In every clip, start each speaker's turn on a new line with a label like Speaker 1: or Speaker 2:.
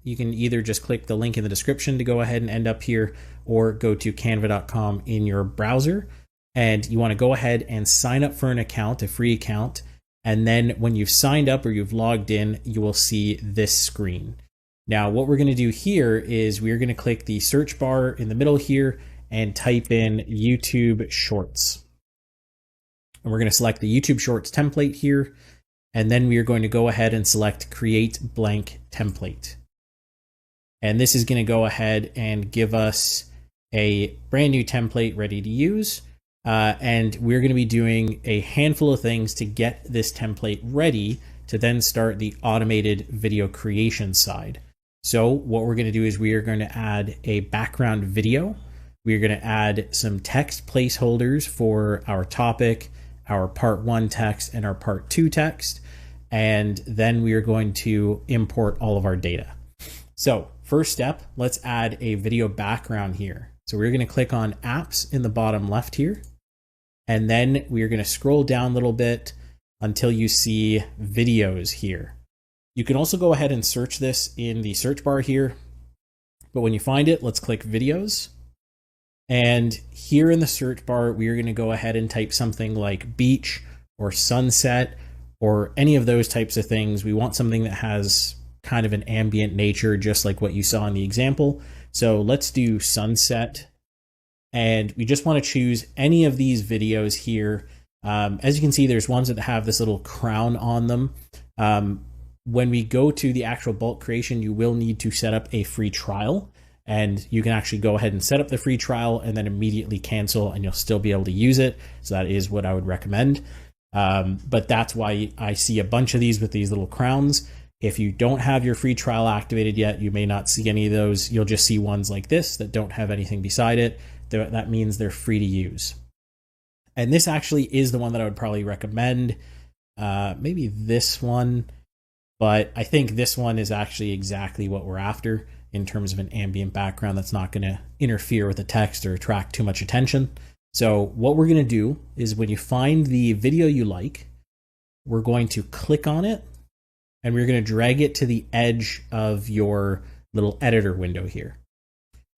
Speaker 1: you can either just click the link in the description to go ahead and end up here, or go to canva.com in your browser. And you want to go ahead and sign up for an account, a free account. And then when you've signed up or you've logged in, you will see this screen. Now, what we're going to do here is we're going to click the search bar in the middle here and type in YouTube Shorts. And we're going to select the YouTube Shorts template here. And then we are going to go ahead and select Create Blank Template. And this is going to go ahead and give us a brand new template ready to use. And we're going to be doing a handful of things to get this template ready to then start the automated video creation side. So what we're going to do is we are going to add a background video. We're going to add some text placeholders for our topic, our part 1 text, and our part 2 text. And then we are going to import all of our data. So first step, let's add a video background here. So we're going to click on Apps in the bottom left here. And then we're going to scroll down a little bit until you see Videos here. You can also go ahead and search this in the search bar here. But when you find it, let's click Videos. And here in the search bar, we are going to go ahead and type something like beach or sunset or any of those types of things. We want something that has kind of an ambient nature, just like what you saw in the example. So let's do sunset. And we just want to choose any of these videos here. As you can see, there's ones that have this little crown on them. When we go to the actual bulk creation, you will need to set up a free trial. And you can actually go ahead and set up the free trial and then immediately cancel, and you'll still be able to use it. So that is what I would recommend. But that's why I see a bunch of these with these little crowns. If you don't have your free trial activated yet, you may not see any of those. You'll just see ones like this that don't have anything beside it. That means they're free to use. And this actually is the one that I would probably recommend. Maybe this one, but I think this one is actually exactly what we're after in terms of an ambient background that's not going to interfere with the text or attract too much attention. So what we're going to do is when you find the video you like, we're going to click on it and we're going to drag it to the edge of your little editor window here.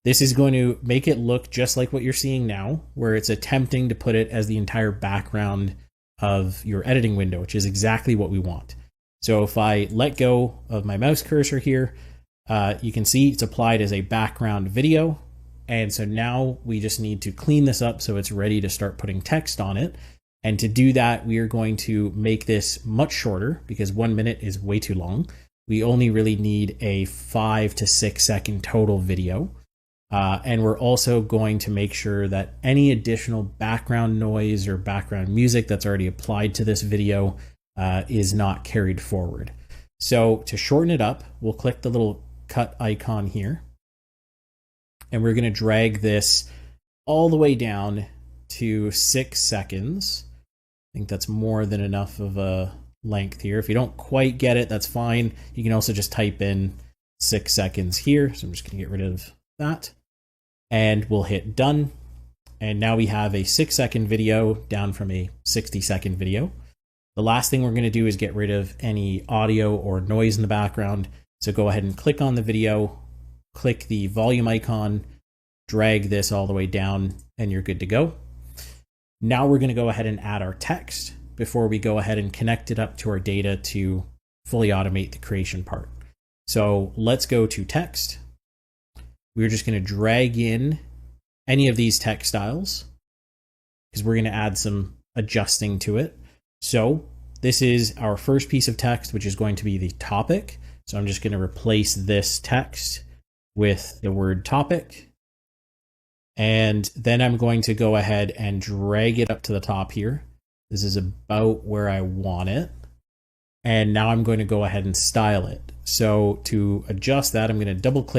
Speaker 1: This is going to make it look just like what you're seeing now, where it's attempting to put it as the entire background of your editing window, which is exactly what we want. So if I let go of my mouse cursor here, you can see it's applied as a background video. And so now we just need to clean this up so it's ready to start putting text on it. And to do that, we are going to make this much shorter because 1 minute is way too long. We only really need a 5 to 6 second total video. And we're also going to make sure that any additional background noise or background music that's already applied to this video is not carried forward. So to shorten it up, we'll click the little cut icon here. And we're going to drag this all the way down to 6 seconds. I think that's more than enough of a length here. If you don't quite get it, that's fine. You can also just type in 6 seconds here. So I'm just going to get rid of that. And we'll hit done. And now we have a 6 second video down from a 60-second video. The last thing we're going to do is get rid of any audio or noise in the background. So go ahead and click on the video, click the volume icon, drag this all the way down, and you're good to go. Now we're going to go ahead and add our text before we go ahead and connect it up to our data to fully automate the creation part. So let's go to text. We're just going to drag in any of these text styles because we're going to add some adjusting to it. So this is our first piece of text, which is going to be the topic. So I'm just going to replace this text with the word topic. And then I'm going to go ahead and drag it up to the top here. This is about where I want it. And now I'm going to go ahead and style it. So to adjust that, I'm going to double click